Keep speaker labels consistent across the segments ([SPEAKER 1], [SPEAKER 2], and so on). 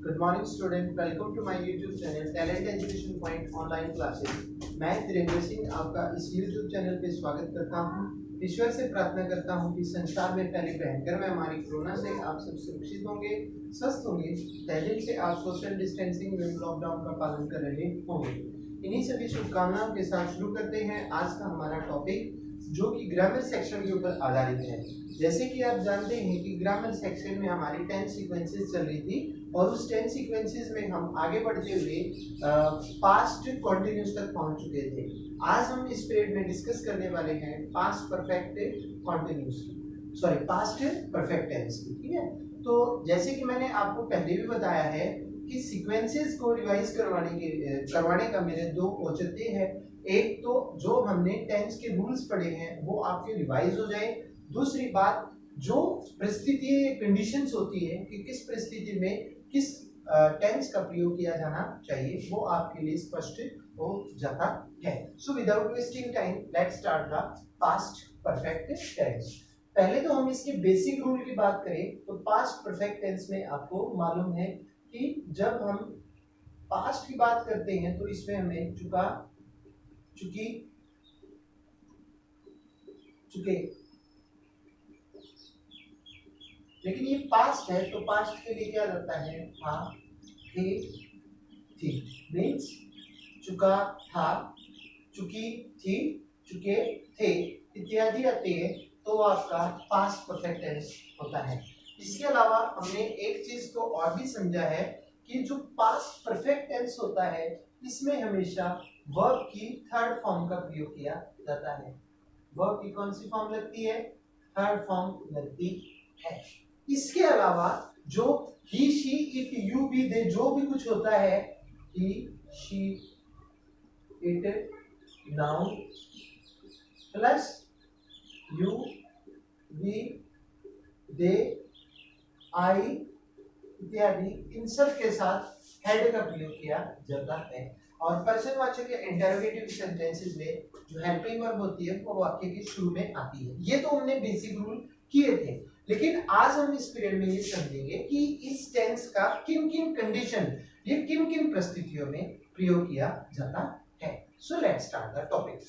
[SPEAKER 1] Good morning student, welcome to my YouTube channel talent education point online classes. मैं धीरेन्द्र सिंह आपका इस YouTube channel पे स्वागत करता हूं। ईश्वर से प्रार्थना करता हूं कि संसार में फैली भयंकर महामारी कोरोना से आप सब सुरक्षित होंगे, स्वस्थ होंगे, धैर्य से आप सोशल डिस्टेंसिंग में लॉकडाउन का पालन कर रहे होंगे। इन्हीं सभी शुभकामनाओं के साथ शुरू करते हैं आज का हमारा टॉपिक, जो कि ग्रामर सेक्शन के ऊपर आधारित है। जैसे कि आप जानते हैं कि ग्रामर सेक्शन में हमारी 10 सीक्वेंसेस चल रही थी और उस 10 सीक्वेंसेस में हम आगे बढ़ते हुए पास्ट कॉन्टिन्यूस तक पहुंच चुके थे। आज हम इस पीरियड में डिस्कस करने वाले हैं past perfect continuous past perfect tense की। ठीक है, तो जैसे कि मैंने आपको पहले भी बताया है कि सीक्वेंसेस को रिवाइज करवाने का मेरे दो औचित्य है। एक तो जो हमने टेंस के रूल्स पढ़े हैं वो आपके रिवाइज हो जाए, दूसरी बात जो परिस्थिति कंडीशंस होती है कि किस परिस्थिति में किस टेंस का प्रयोग किया जाना चाहिए वो आपके लिए स्पष्ट हो जाता है। So without wasting time let's start the past perfect tense. पहले तो हम इसके बेसिक रूल की बात करें तो पास्ट परफेक्ट टेंस में आपको मालूम है कि जब हम पास्ट की बात करते हैं तो इसमें हमें चुका, चुकी, चुके, लेकिन ये पास्ट है तो पास्ट के लिए क्या रहता है? था, थे, थी। मीन्स चुका, था, चुकी, थी, चुके, थे इत्यादि आते हैं तो आपका पास्ट परफेक्ट टेंस होता है। इसके अलावा हमने एक चीज को और भी समझा है कि जो पास्ट परफेक्ट टेंस होता है इसमें हमेशा वर्ब की थर्ड फॉर्म का प्रयोग किया जाता है। वर्ब की कौन सी फॉर्म लगती है? थर्ड फॉर्म लगती है। इसके अलावा जो he, she, it, you, we, they जो भी कुछ होता है, he, she, it, noun plus you, we, they, I इत्यादि, इन सब के साथ हेड का प्रयोग किया जाता है। और पर्सनवाचक या इंटरोगेटिव सेंटेंसेस में जो हेल्पिंग वर्ब होती है वो वाक्य के शुरू में आती है। ये तो हमने बेसिक रूल किए थे, लेकिन आज हम इस पीरियड में ये समझेंगे कि इस टेंस का किन किन कंडीशन, ये किन किन परिस्थितियों में प्रयोग किया जाता है। So let's start the topic.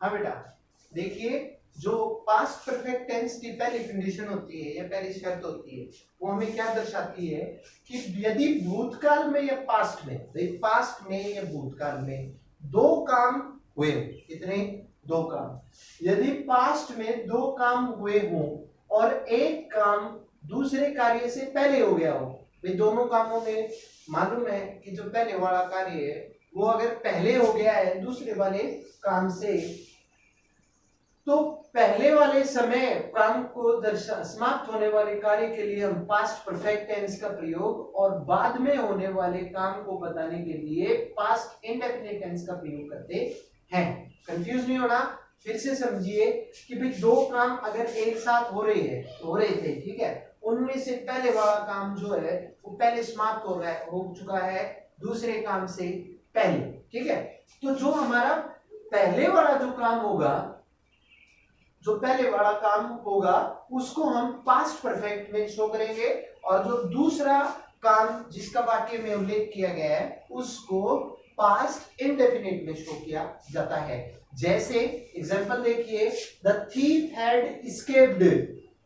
[SPEAKER 1] हाँ बेटा, देखिए जो पास्ट परफेक्ट टेंस की पहली कंडीशन होती है या पहली शर्त होती है वो हमें क्या दर्शाती है कि यदि भूतकाल में या पास्ट में, पास्ट में या भूतकाल में दो काम हुए, कितने, दो काम, यदि पास्ट में दो काम हुए हों और एक काम दूसरे कार्य से पहले हो गया हो, भाई दोनों कामों में मालूम है कि जो पहले वाला कार्य है वो अगर पहले हो गया है दूसरे वाले काम से, तो पहले वाले समय काम को समाप्त होने वाले कार्य के लिए हम पास्ट परफेक्ट टेंस का प्रयोग और बाद में होने वाले काम को बताने के लिए पास्ट इंडेफिनिट टेंस का प्रयोग करते हैं। कंफ्यूज नहीं होना, फिर से समझिए कि भाई दो काम अगर एक साथ हो रहे थे, ठीक है, उनमें से पहले वाला काम जो है वो पहले समाप्त हो चुका है दूसरे काम से पहले, ठीक है। तो जो हमारा पहले वाला जो काम होगा, जो पहले वाला काम होगा उसको हम पास्ट परफेक्ट में शो करेंगे और जो दूसरा काम जिसका वाक्य में उल्लेख किया गया है उसको पास्ट इंडेफिनिट में शो किया जाता है। जैसे एग्जांपल देखिए, द थीफ हैड एस्केप्ड,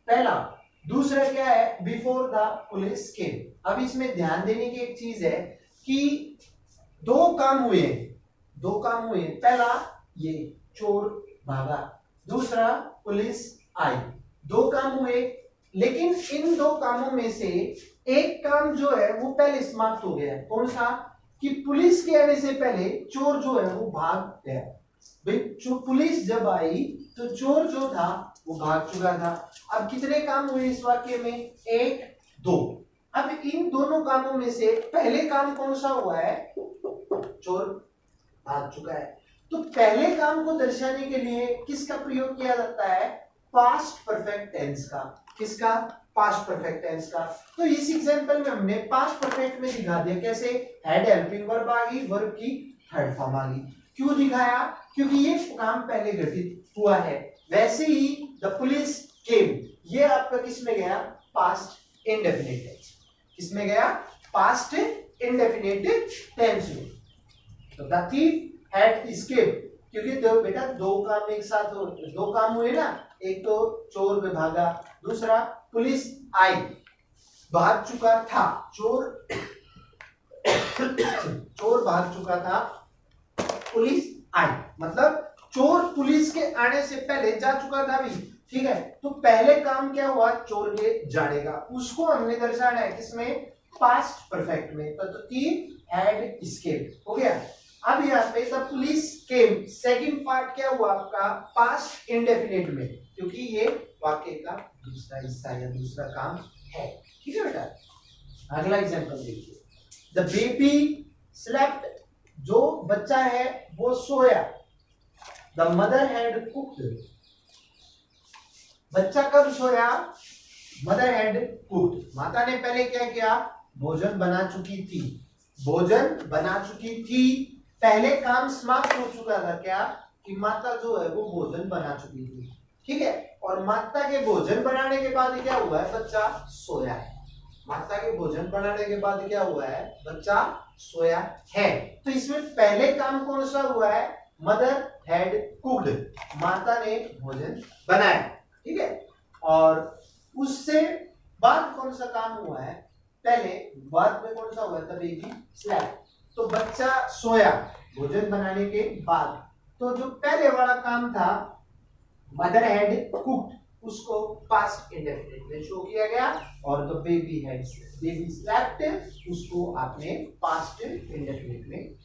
[SPEAKER 1] पहला, दूसरा क्या है, बिफोर द पुलिस केम। अब इसमें ध्यान देने की एक चीज है कि दो काम हुए, पहला ये चोर भागा, दूसरा पुलिस आई, दो काम हुए, लेकिन इन दो कामों में से एक काम जो है वो पहले समाप्त हो गया है। कौन सा, कि पुलिस के आने से पहले चोर जो है वो भाग गया। भाई पुलिस जब आई तो चोर जो था वो भाग चुका था। अब कितने काम हुए इस वाक्य में, एक, दो। अब इन दोनों कामों में से पहले काम कौन सा हुआ है, चोर भाग चुका है। तो पहले काम को दर्शाने के लिए किसका प्रयोग किया जाता है, पास्ट परफेक्ट टेंस का। किसका, पास्ट परफेक्ट टेंस का। तो इस एग्जांपल में हमने पास्ट परफेक्ट में दिखा दिया, कैसे, हैड हेल्पिंग वर्ब आ गई, वर्ब की थर्ड फॉर्म आ गई। क्यों दिखाया, क्योंकि ये काम पहले घटित हुआ है। वैसे ही द पुलिस केम, ये आपका किस में गया, पास्ट इंडेफिनिट टेंस। किसमें गया, पास्ट इंडेफिनिट टेंस में। तो द थीफ हैड एस्केप्ड, क्योंकि बेटा दो काम एक साथ हो, दो काम हुए ना, एक तो चोर में भागा, दूसरा पुलिस आई, भाग चुका था, चोर भाग चुका था, पुलिस आई, मतलब चोर पुलिस के आने से पहले जा चुका था भी, ठीक है। तो पहले काम क्या हुआ, चोर के जाने का, उसको हमने दर्शाना है किसमें, पास्ट परफेक्ट में। तो थीफ हैड एस्केप्ड हो गया। अब यहाँ पे the police came, second part क्या हुआ आपका, पास्ट इंडेफिनिट में, क्योंकि ये वाक्य का दूसरा हिस्सा या दूसरा काम है, ठीक है बेटा। अगला एग्जांपल देखिए, द बेबी स्लेप्ट, जो बच्चा है वो सोया, द मदर हैड कुक्ड, बच्चा कब सोया, मदर हैड कुक्ड, माता ने पहले क्या किया, भोजन बना चुकी थी, पहले काम समाप्त हो चुका था, क्या, कि माता जो है वो भोजन बना चुकी थी, ठीक है। और माता के भोजन बनाने के बाद क्या हुआ है, बच्चा सोया है। माता के भोजन बनाने के बाद क्या हुआ है, बच्चा सोया है। तो इसमें पहले काम कौन सा हुआ है, मदर हैड कुक्ड, माता ने भोजन बनाया, ठीक है। और उससे बाद कौन सा काम हुआ है, पहले, बाद में कौन सा हुआ था, बेबी स्लेप्ट, तो बच्चा सोया भोजन बनाने के बाद। तो जो पहले वाला काम था मदर हैड कुक्ड, उसको पास्ट इंडेफिनिट में शो किया गया, और द बेबी स्लेप्ट, उसको आपने पास्ट इंडेफिनिट में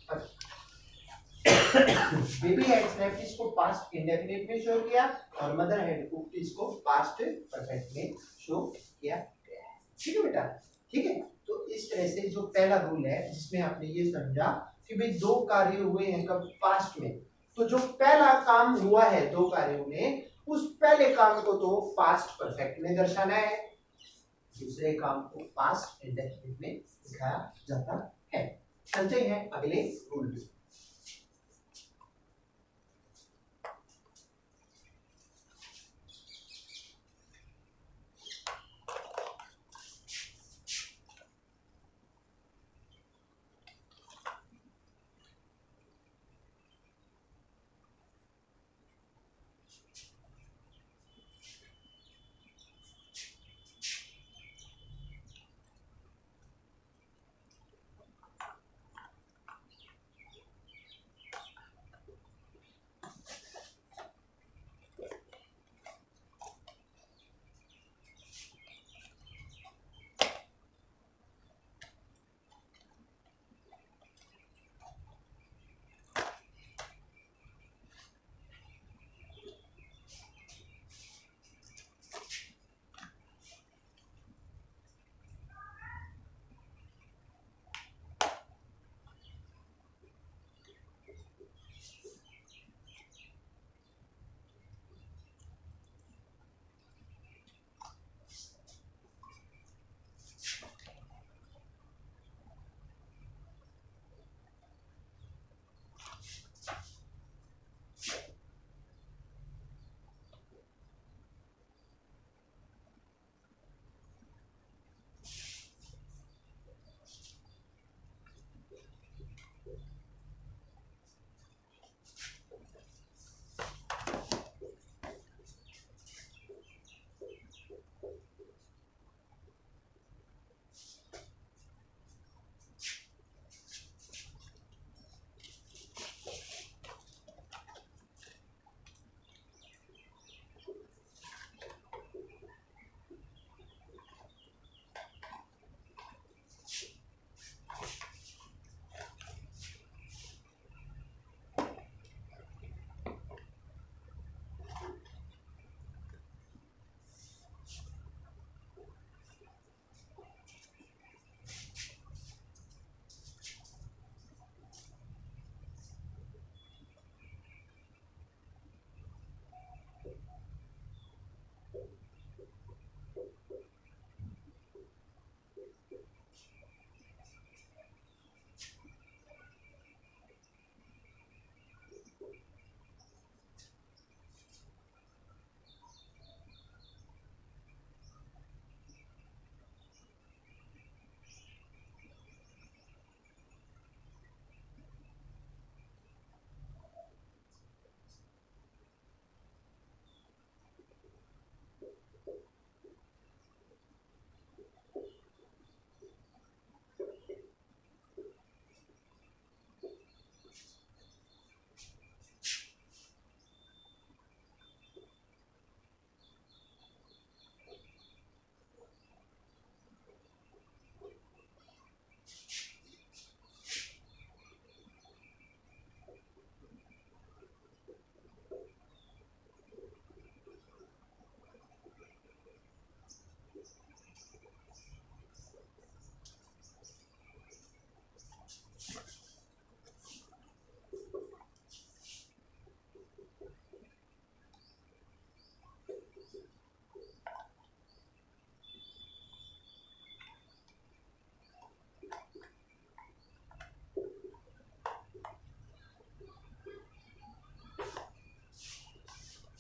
[SPEAKER 1] बेबी हैड स्लेप्ट इसको पास्ट इंडेफिनिट में शो किया, और मदर हैड कुक्ड इसको पास्ट परफेक्ट में शो किया गया है, ठीक है बेटा। ठीक है। तो इस तरह से जो पहला रूल है जिसमें आपने ये समझा कि भाई दो कार्य हुए हैं कब, पास्ट में, तो जो पहला काम हुआ है दो कार्यों में, उस पहले काम को तो पास्ट परफेक्ट में दर्शाना है, दूसरे काम को पास्ट इंडेफिनिट में दिखाया जाता है। चलते हैं अगले रूल में।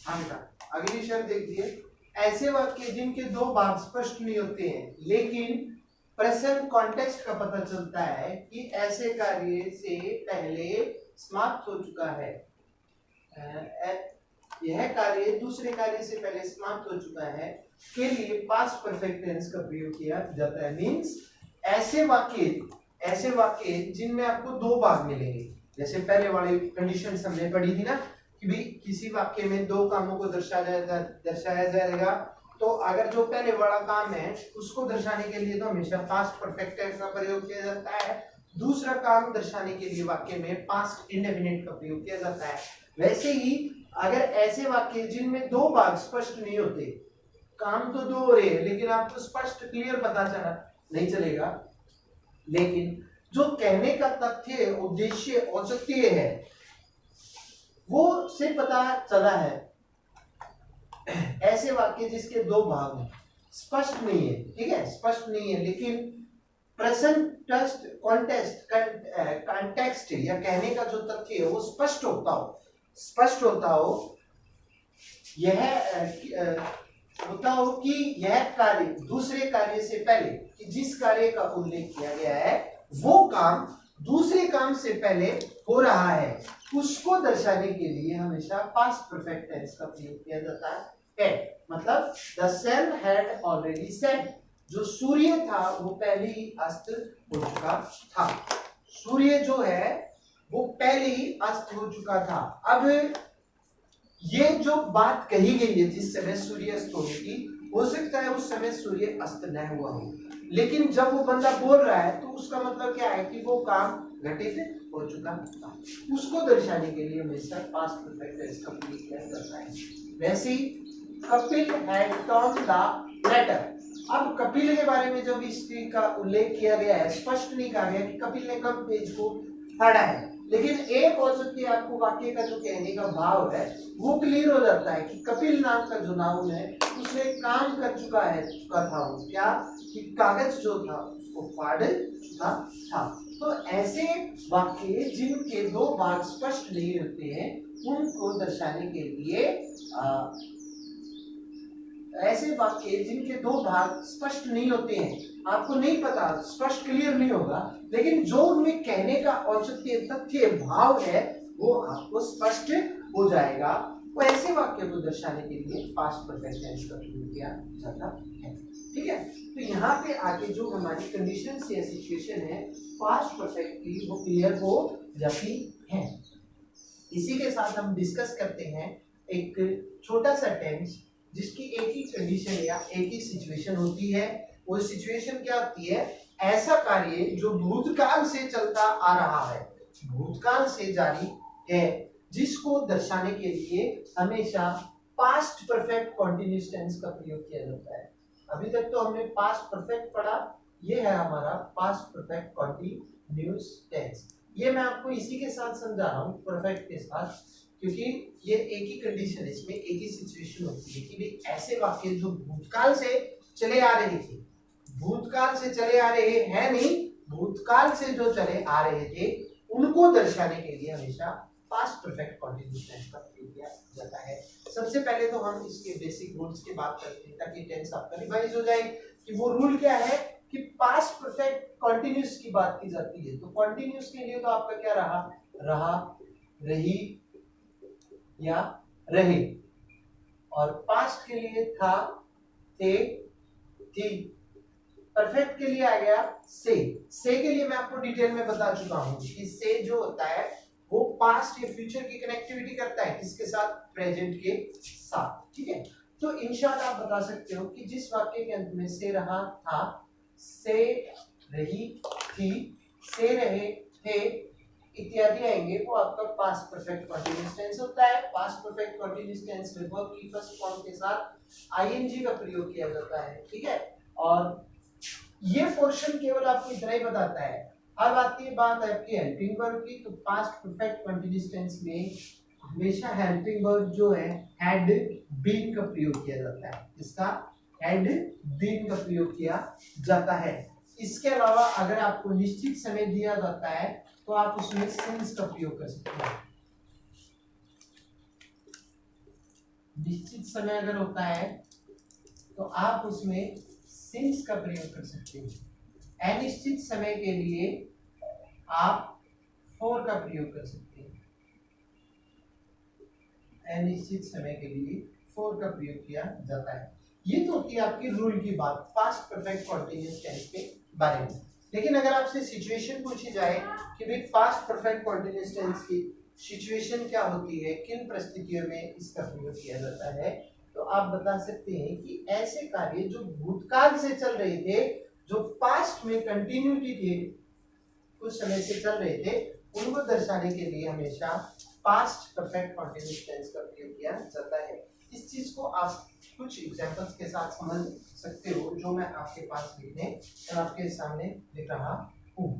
[SPEAKER 1] हाँ बेटा, अगली शर्त देखिए, ऐसे वाक्य जिनके दो भाग स्पष्ट नहीं होते हैं लेकिन प्रेजेंट कॉन्टेक्स्ट का पता चलता है कि ऐसे कार्य से पहले समाप्त हो चुका है, यह कार्य दूसरे कार्य से पहले समाप्त हो चुका है, के लिए पास्ट परफेक्ट टेंस का प्रयोग किया जाता है। मींस ऐसे वाक्य जिनमें आपको दो भाग मिलेंगे, जैसे पहले वाली कंडीशन हमने पढ़ी थी ना कि भी किसी वाक्य में दो कामों को दर्शाया जाएगा, तो अगर जो पहले वाला काम है उसको दर्शाने के लिए तो हमेशा पास्ट परफेक्ट टेंस का प्रयोग किया जाता है, दूसरा काम दर्शाने के लिए वाक्य में पास्ट इंडेफिनिट का प्रयोग किया जाता है। वैसे ही अगर ऐसे वाक्य जिनमें दो भाग स्पष्ट नहीं होते, काम तो दो हो रहे हैं लेकिन आपको स्पष्ट क्लियर पता चला, नहीं चलेगा, लेकिन जो कहने का तथ्य, उद्देश्य, औचित्य है वो से पता चला है। ऐसे वाक्य जिसके दो भाग हैं, स्पष्ट नहीं है, ठीक है, स्पष्ट नहीं है, लेकिन प्रेजेंट टेस्ट कॉन्टेक्स्ट या कहने का जो तथ्य है वो स्पष्ट होता हो, यह होता हो कि यह कार्य दूसरे कार्य से पहले, कि जिस कार्य का उल्लेख किया गया है वो काम दूसरे काम से पहले हो रहा है, उसको दर्शाने के लिए हमेशा पास्ट परफेक्ट टेंस का प्रयोग किया जाता है। मतलब the sun had already set, जो सूर्य था वो पहले ही अस्त हो चुका था। सूर्य जो है वो पहले ही अस्त हो चुका था। अब ये जो बात कही गई है, जिस समय सूर्य अस्त होने की, हो सकता है उस समय सूर्य अस्त न हुआ हो, लेकिन जब वो बंदा बोल रहा है तो उसका मतलब क्या है कि वो काम घटित हो चुका था। उसको दर्शाने के लिए हमेशा पास्ट परफेक्ट टेंस का प्रयोग किया जाता है। वैसे ही Kapil had turn the letter. अब कपिल के बारे में जब इसकी का उल्लेख किया गया है, स्पष्ट नहीं कहा गया कि कपिल ने कब पेज को फाड़ा है, लेकिन एक औचित्य आपको वाक्य का जो कहने का भाव है वो क्लियर हो जाता है कि कपिल नाम का जो नाउन है उसने काम कर चुका था वो क्या, कि कागज जो था उसको फाड़ चुका था। तो ऐसे वाक्य जिनके दो भाग स्पष्ट नहीं होते हैं उनको दर्शाने के लिए ऐसे वाक्य जिनके दो भाग स्पष्ट नहीं होते हैं, आपको नहीं पता, स्पष्ट क्लियर नहीं होगा, लेकिन जो उनमें कहने का औचित्य, तथ्य, भाव है वो आपको स्पष्ट हो जाएगा, वो ऐसे वाक्य को दर्शाने के लिए पास्ट परफेक्ट टेंस का प्रयोग किया जाता है। ठीक है, तो यहाँ पे आगे जो हमारी कंडीशन या सिचुएशन है पास्ट परफेक्ट की वो क्लियर हो जाती है। इसी के साथ हम डिस्कस करते हैं एक छोटा सा टेंस जिसकी एक ही कंडीशन या एक ही सिचुएशन होती है। वो सिचुएशन क्या होती है, ऐसा कार्य जो भूतकाल से चलता आ रहा है, भूतकाल से जारी है, जिसको दर्शाने के लिए हमेशा पास्ट परफेक्ट कंटीन्यूअस टेंस का प्रयोग किया जाता है। अभी तक तो हमने पास्ट परफेक्ट पढ़ा, ये है हमारा पास्ट परफेक्ट कंटीन्यूअस टेंस। ये मैं आपको इसी के साथ समझा रहा हूँ, परफेक्ट के साथ, क्योंकि ये एक ही कंडीशन है, इसमें एक ही सिचुएशन होती है कि भाई ऐसे वाक्य जो भूतकाल से चले आ रहे थे, भूतकाल से चले आ रहे हैं नहीं, भूतकाल से जो चले आ रहे थे उनको दर्शाने के लिए हमेशा पास्ट परफेक्ट कंटीन्यूअस टेंस का प्रयोग किया जाता है। सबसे पहले तो हम इसके बेसिक रूल्स की बात करते हैं ताकि टेंस आपका रिवाइज हो जाए कि वो रूल क्या है कि पास्ट परफेक्ट कंटीन्यूअस की बात की जाती है। तो कंटीन्यूअस के लिए तो आपका क्या रहा, रही या रहे, और पास्ट के लिए था, थे, थी। परफेक्ट के लिए आ गया से के लिए मैं आपको डिटेल में बता चुका हूं कि से जो होता है वो पास्ट या फ्यूचर की कनेक्टिविटी करता है, किसके साथ, प्रेजेंट के साथ। ठीक है, तो इन शॉर्ट आप बता सकते हो कि जिस वाक्य के अंत में से रहा था, से रही थी, से रहे थे इत्यादि आएंगे, वो आपका पास्ट परफेक्ट कंटीन्यूअस टेंस होता है। पास्ट परफेक्ट कंटीन्यूअस टेंस में वर्ब की फर्स्ट फॉर्म के साथ आईएनजी का प्रयोग किया जाता है। ठीक है, और ये पोर्शन केवल आपको इतना ही बताता है। अब आती है बात आपकी हेल्पिंग वर्ब की, तो पास्ट परफेक्ट कंटीन्यूअस टेंस में हमेशा हेल्पिंग वर्ब जो है हैड बीन का प्रयोग किया जाता है। इसका हैड बीन का प्रयोग किया जाता है। इसके अलावा अगर आपको निश्चित समय दिया जाता है तो आप उसमें सिंस का प्रयोग कर सकते हैं। निश्चित समय अगर होता है तो आप उसमें सिंस का प्रयोग कर सकते हैं। अनिश्चित समय के लिए आप फॉर का प्रयोग कर सकते हैं। अनिश्चित समय के लिए फॉर का प्रयोग किया जाता है। ये तो होती है आपकी रूल की बात पास्ट परफेक्ट कंटीन्यूअस टेंस के बारे में। लेकिन अगर आपसे सिचुएशन पूछी जाए कि भाई पास्ट परफेक्ट कंटीन्यूअस टेंस की सिचुएशन क्या होती है, किन परिस्थितियों में इसका प्रयोग किया जाता है, तो आप बता सकते हैं कि ऐसे कार्य जो भूतकाल से चल रहे थे, जो पास्ट में कंटिन्यूटी थे, कुछ समय से चल रहे थे, उनको दर्शाने के लिए हमेशा पास्ट परफेक्ट कंटीन्यूअस टेंस का प्रयोग किया जाता है। इस चीज को आप कुछ एग्जांपल्स के साथ समझ सकते हो जो मैं आपके पास लिखने और आपके सामने लिख रहा हूँ।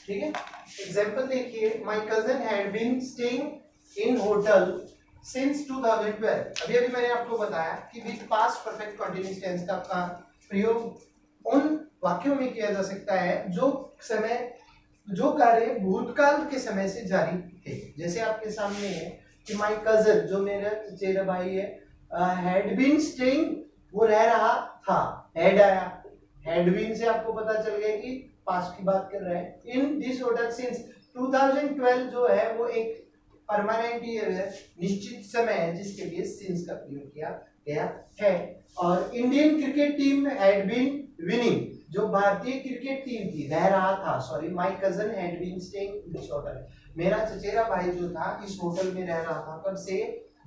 [SPEAKER 1] ठीक है, एग्जाम्पल देखिए, my cousin had been staying in hotel since 2012। अभी अभी मैंने आपको बताया कि with past perfect continuous tense का प्रयोग उन वाक्यों में किया जा सकता है जो कार्य भूतकाल के समय से जारी थे। जैसे आपके सामने है कि माई कजन, जो मेरा चचेरा भाई है, हैड बीन स्टेइंग, वो रह रहा था, हैड आया, हैड बीन से आपको पता चल गया कि पास्ट की बात कर रहे हैं। इन दिस होटल सिंस 2012 जो है वो एक परमानेंट ईयर है, निश्चित समय है, जिसके लिए सिंस का प्रयोग किया गया है। और Indian cricket team had been winning, जो भारतीय क्रिकेट टीम थी, रह रहा था, sorry, my cousin had been staying in this hotel, मेरा चचेरा भाई जो था इस होटल में रह रहा था, कब से?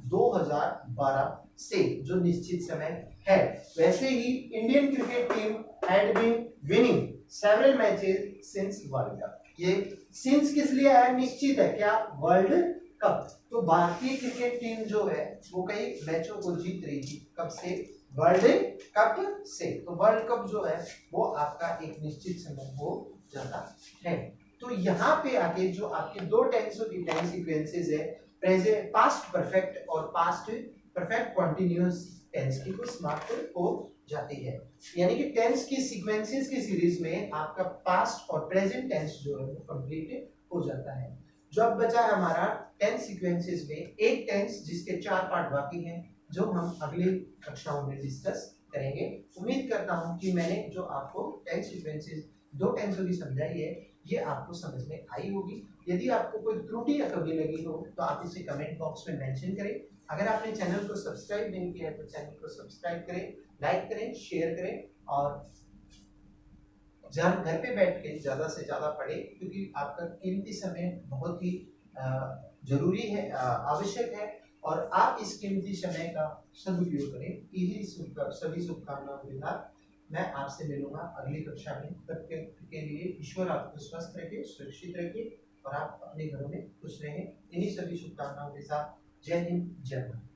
[SPEAKER 1] 2012 से, जो निश्चित समय है। वैसे ही Indian cricket team had been winning several matches since world cup, ये सिंस किस लिए है? निश्चित है, क्या? World cup. तो भारतीय क्रिकेट टीम जो है वो कई मैचों को जीत रही थी, कब से? वर्ल्ड कप से। तो वर्ल्ड कप जो है वो आपका एक निश्चित समय हो जाता है। तो यहाँ पे आके जो आपके दो टेंसों की टेंस सीक्वेंसेस है, प्रेजेंट, पास्ट परफेक्ट और पास्ट परफेक्ट कंटीन्यूअस टेंस की, वो समाप्त हो जाती है। यानी कि टेंस की सीक्वेंसेस की सीरीज में आपका पास्ट और प्रेजेंट टेंस जो है वो कंप्लीट हो जाता है। जो अब बचा है हमारा टेंस सीक्वेंसेस में एक टेंस जिसके 4 पार्ट बाकी हैं, जो हम अगली कक्षाओं में डिस्कस करेंगे। उम्मीद करता हूं कि मैंने जो आपको टेंस सीक्वेंसेस दो टेंसों की समझाई है ये आपको समझ में आई होगी। यदि आपको कोई त्रुटि या कमी लगी हो तो आप इसे कमेंट बॉक्स में मेंशन करें। अगर आपने चैनल को सब्सक्राइब नहीं किया है तो चैनल को सब्सक्राइब करें, लाइक करें, शेयर करें और घर पे बैठ के ज्यादा से ज्यादा पढ़ें, क्योंकि आपका कीमती समय बहुत ही जरूरी है, आवश्यक है, और आप इस कीमती समय का सदुपयोग करें। यही सभी शुभकामनाओं के साथ मैं आपसे मिलूंगा अगली कक्षा में। तब के लिए ईश्वर आपको स्वस्थ रखे, सुरक्षित रखे और आप अपने घरों में खुश रहें। इन्हीं सभी शुभकामनाओं के साथ जय हिंद, जय भारत।